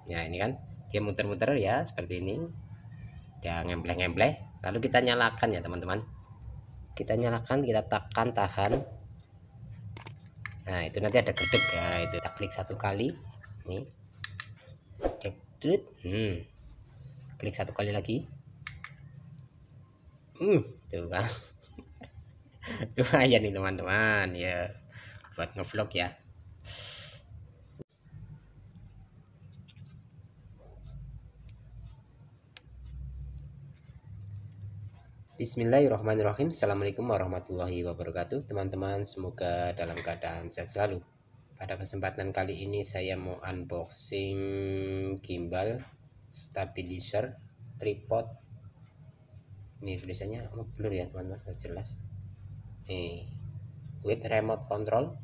Ya ini kan dia muter-muter ya seperti ini, dia ngembleh-ngembleh. Lalu kita nyalakan ya teman-teman, kita nyalakan, kita tekan tahan. Nah itu nanti ada gerdek ya, itu kita klik satu kali nih, klik satu kali lagi, tuh kan. Lumayan nih teman-teman ya buat ngevlog ya. Bismillahirrahmanirrahim. Assalamualaikum warahmatullahi wabarakatuh teman-teman, semoga dalam keadaan sehat selalu. Pada kesempatan kali ini saya mau unboxing gimbal, stabilizer, tripod. Ini tulisannya blur ya teman-teman, jelas nih, with remote control,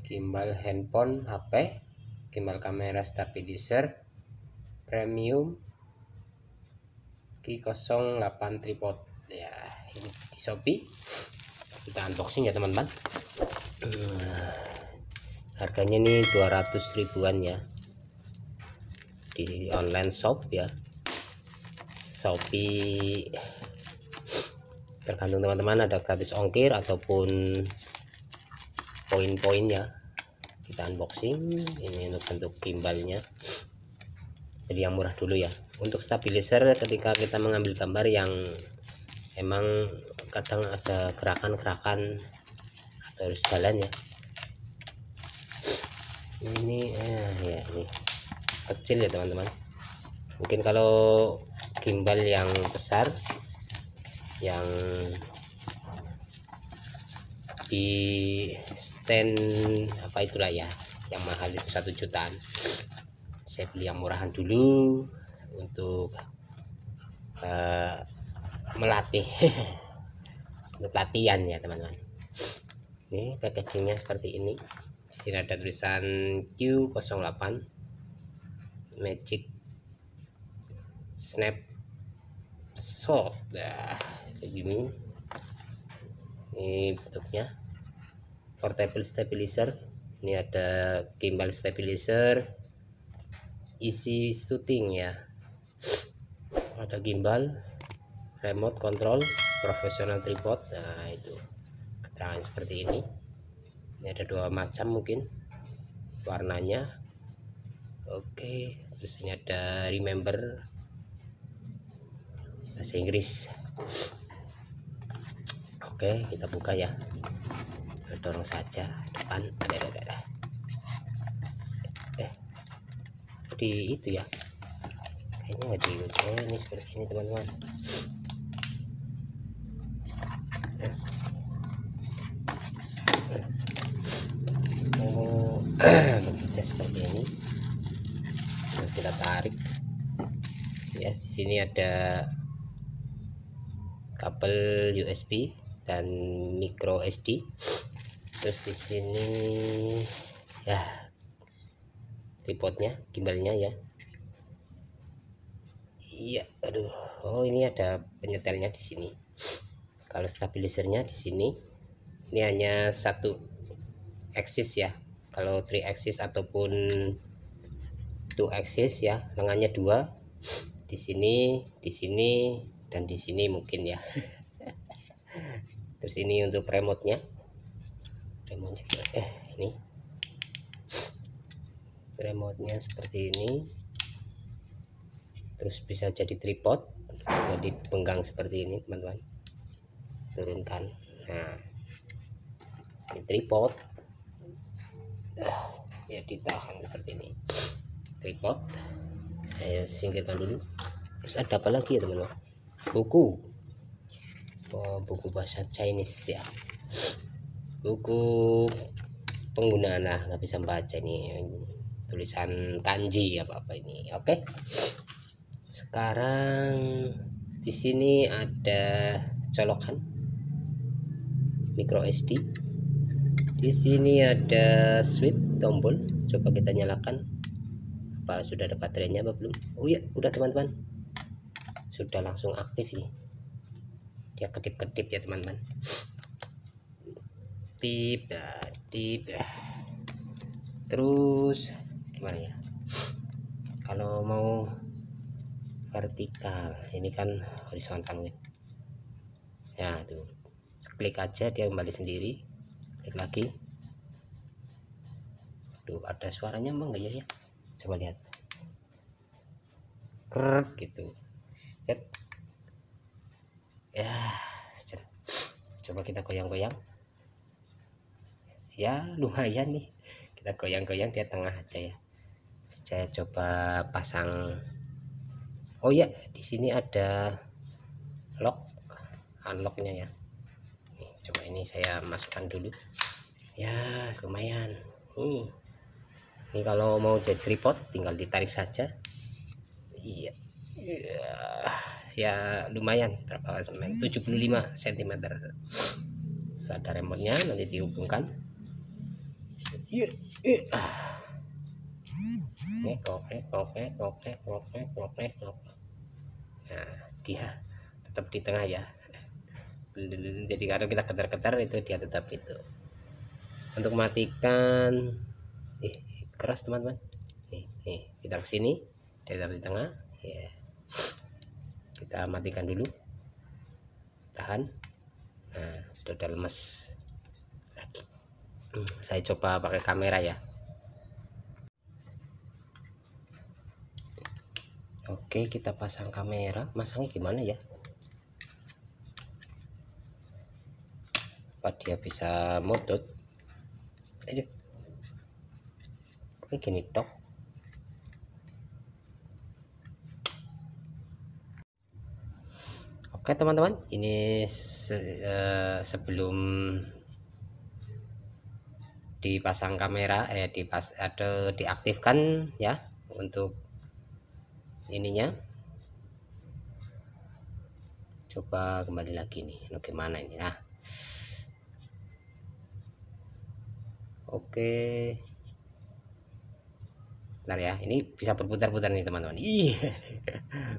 gimbal handphone HP, gimbal kamera stabilizer premium Q08 tripod ya. Ini di Shopee, kita unboxing ya teman-teman. Harganya nih 200 ribuan ya di online shop ya, Shopee. Tergantung teman-teman, ada gratis ongkir ataupun poin-poinnya. Kita unboxing ini untuk bentuk gimbalnya, jadi yang murah dulu ya. Untuk stabilizer, ketika kita mengambil gambar yang emang kadang ada gerakan-gerakan atau harus jalan ya, ini ya ini kecil ya teman-teman. Mungkin kalau gimbal yang besar yang di stand apa itulah ya, yang mahal itu 1 jutaan, saya beli yang murahan dulu untuk melatih untuk latihan ya teman-teman. Ini packagingnya seperti ini. Di sini ada tulisan Q08 Magic Snapshot. Nah, kayak gini. Ini bentuknya portable stabilizer. Ini ada gimbal stabilizer, easy shooting ya. Ada gimbal, remote control, professional tripod. Nah itu keterangan seperti ini. Ini ada 2 macam mungkin warnanya. Oke, terus ini ada remember bahasa Inggris. Oke, kita buka ya, dorong saja depan. Ada di itu ya, kayaknya nggak di ini seperti ini teman-teman. Kita seperti ini, kita tarik ya. Di sini ada kabel USB dan micro SD. Terus di sini ya tripodnya, gimbalnya ya. Iya, aduh. Oh, ini ada penyetelnya di sini. Kalau stabilizernya di sini, ini hanya 1 axis ya. Kalau 3 axis ataupun 2 axis ya, lengannya 2. Di sini, dan di sini mungkin ya. Terus ini untuk remote-nya. Ini remote-nya seperti ini. Terus bisa jadi tripod, jadi penggang seperti ini teman-teman. Turunkan. Nah, ini tripod. Ya ditahan seperti ini. Tripod. Saya singkirkan dulu. Terus ada apa lagi ya teman-teman? Buku. Oh, buku bahasa Chinese ya. Buku penggunaan lah, nggak bisa baca ini, tulisan kanji apa ini. Oke. Sekarang di sini ada colokan micro SD. Di sini ada switch tombol. Coba kita nyalakan. Apa sudah ada baterainya apa belum? Oh ya, udah teman-teman. Sudah langsung aktif ini. Dia kedip-kedip ya teman-teman. Tip. Terus gimana ya? Kalau mau vertikal, ini kan horizontal ya, tuh klik aja dia kembali sendiri, klik lagi. Tuh ada suaranya emang enggak ya? Coba lihat. Krrr, gitu. Set. Ya, set. Coba kita goyang-goyang. Ya, lumayan nih. Kita goyang-goyang dia tengah aja ya. Saya coba pasang. Oh ya, di sini ada lock, unlocknya ya. Nih, coba ini saya masukkan dulu. Ya, lumayan. Ini kalau mau jadi tripod tinggal ditarik saja. Iya. Ya lumayan, berapa 75 cm. Ada remote-nya, nanti dihubungkan. Iya. Nah, dia tetap di tengah ya. Jadi kalau kita ketar-ketar itu dia tetap itu. Untuk matikan, keras teman-teman. Nih, kita ke sini, dia tetap di tengah. Ya. Kita matikan dulu. Tahan. Nah, sudah lemes lagi. Saya coba pakai kamera ya. Oke, kita pasang kamera. Masangnya gimana ya? Apa dia bisa modot? Ayo. Ini gini tok. Oke teman-teman, ini sebelum dipasang kamera atau diaktifkan ya untuk ininya. Coba kembali lagi nih, gimana ini? Nah, oke, bentar ya, ini bisa berputar-putar nih teman-teman.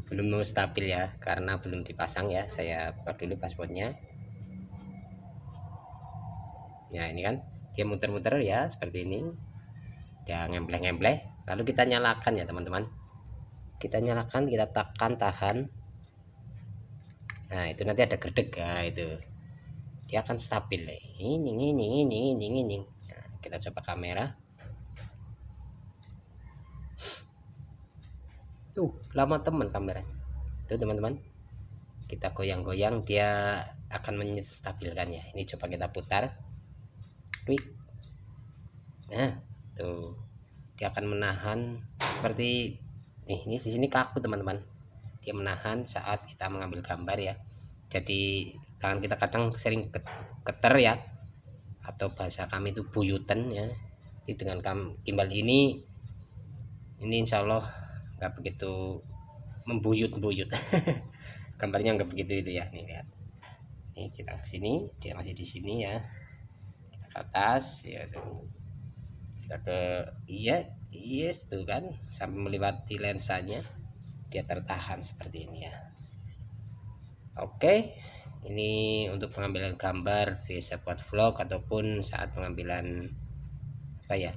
Belum stabil ya karena belum dipasang ya. Saya buka dulu passwordnya ya. Ini kan dia muter-muter ya seperti ini, dia ngembleh-ngembleh. Lalu kita nyalakan ya teman-teman, kita nyalakan, kita tekan tahan. Nah itu nanti ada gerdek ya, itu dia akan stabil nih. Ini. Nah, kita coba kamera. Lama teman kameranya tuh teman-teman. Kita goyang-goyang dia akan menstabilkan ya. Ini coba kita putar. Nah tuh dia akan menahan seperti ini di sini kaku teman-teman. Dia menahan saat kita mengambil gambar ya. Jadi tangan kita kadang sering keter ya, atau bahasa kami itu buyutan ya. Jadi dengan gimbal ini insya Allah nggak begitu membuyut-buyut. Gambarnya nggak begitu itu ya. Nih lihat, ini kita ke sini, dia masih di sini ya. Kita ke atas ya tuh, kita ke yes tuh kan, sampai melewati lensanya dia tertahan seperti ini ya. Oke, ini untuk pengambilan gambar bisa buat vlog ataupun saat pengambilan apa ya.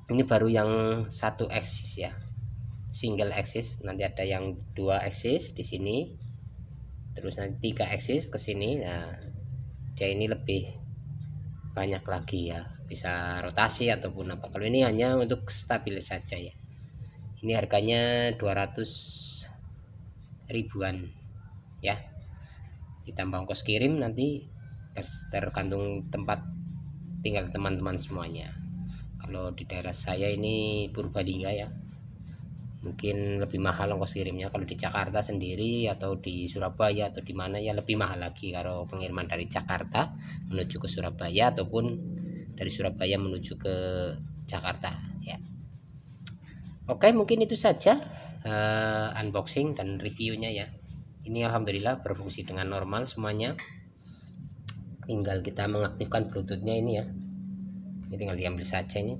Ini baru yang satu axis ya, single axis. Nanti ada yang 2 axis di sini, terus nanti 3 axis ke sini. Nah dia ini lebih banyak lagi ya, bisa rotasi ataupun apa. Kalau ini hanya untuk stabil saja ya. Ini harganya 200 ribuan ya, ditambah ongkos kirim, nanti tergantung tempat tinggal teman-teman semuanya. Kalau di daerah saya ini Purbalingga ya, mungkin lebih mahal ongkos kirimnya. Kalau di Jakarta sendiri atau di Surabaya atau di mana ya lebih mahal lagi kalau pengiriman dari Jakarta menuju ke Surabaya ataupun dari Surabaya menuju ke Jakarta ya. Oke, mungkin itu saja unboxing dan reviewnya ya. Ini alhamdulillah berfungsi dengan normal semuanya. Tinggal kita mengaktifkan bluetoothnya ini ya. Ini tinggal diambil saja ini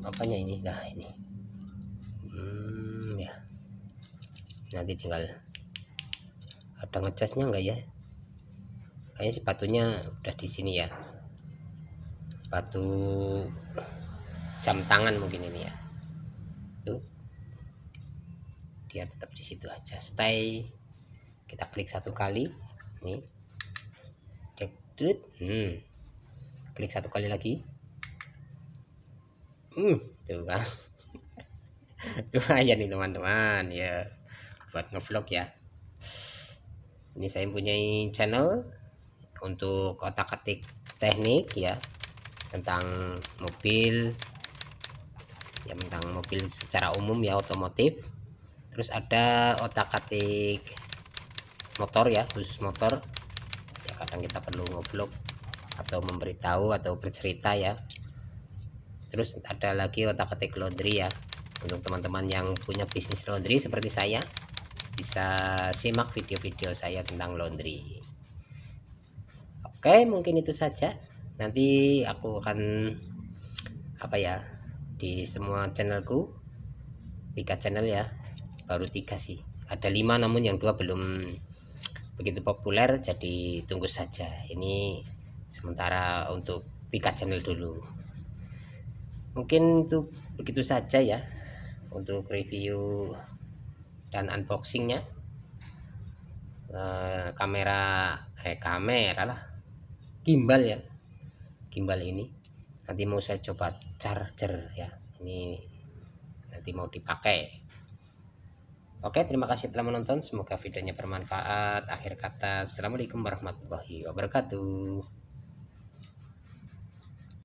apanya ini. Nah ini ya, nanti tinggal ada ngecasnya enggak ya. Kayaknya sepatunya udah di sini ya, sepatu jam tangan mungkin ini ya. Tuh dia tetap di situ aja, stay. Kita klik satu kali nih, klik satu kali lagi, tuh kan. Lumayan nih teman-teman ya buat ngevlog ya. Ini saya mempunyai channel untuk otak-atik teknik ya, tentang mobil ya, tentang mobil secara umum ya, otomotif. Terus ada otak-atik motor ya, khusus motor ya, kadang kita perlu ngevlog atau memberitahu atau bercerita ya. Terus ada lagi otak-atik laundry ya, untuk teman-teman yang punya bisnis laundry seperti saya, bisa simak video-video saya tentang laundry. Oke, mungkin itu saja. Nanti aku akan di semua channelku 3 channel ya, baru 3 sih, ada 5 namun yang 2 belum begitu populer, jadi tunggu saja. Ini sementara untuk 3 channel dulu. Mungkin itu begitu saja ya untuk review dan unboxingnya. Kamera lah, gimbal ya, gimbal ini nanti mau saya coba charger ya, ini nanti mau dipakai. Oke, terima kasih telah menonton, semoga videonya bermanfaat. Akhir kata, assalamualaikum warahmatullahi wabarakatuh.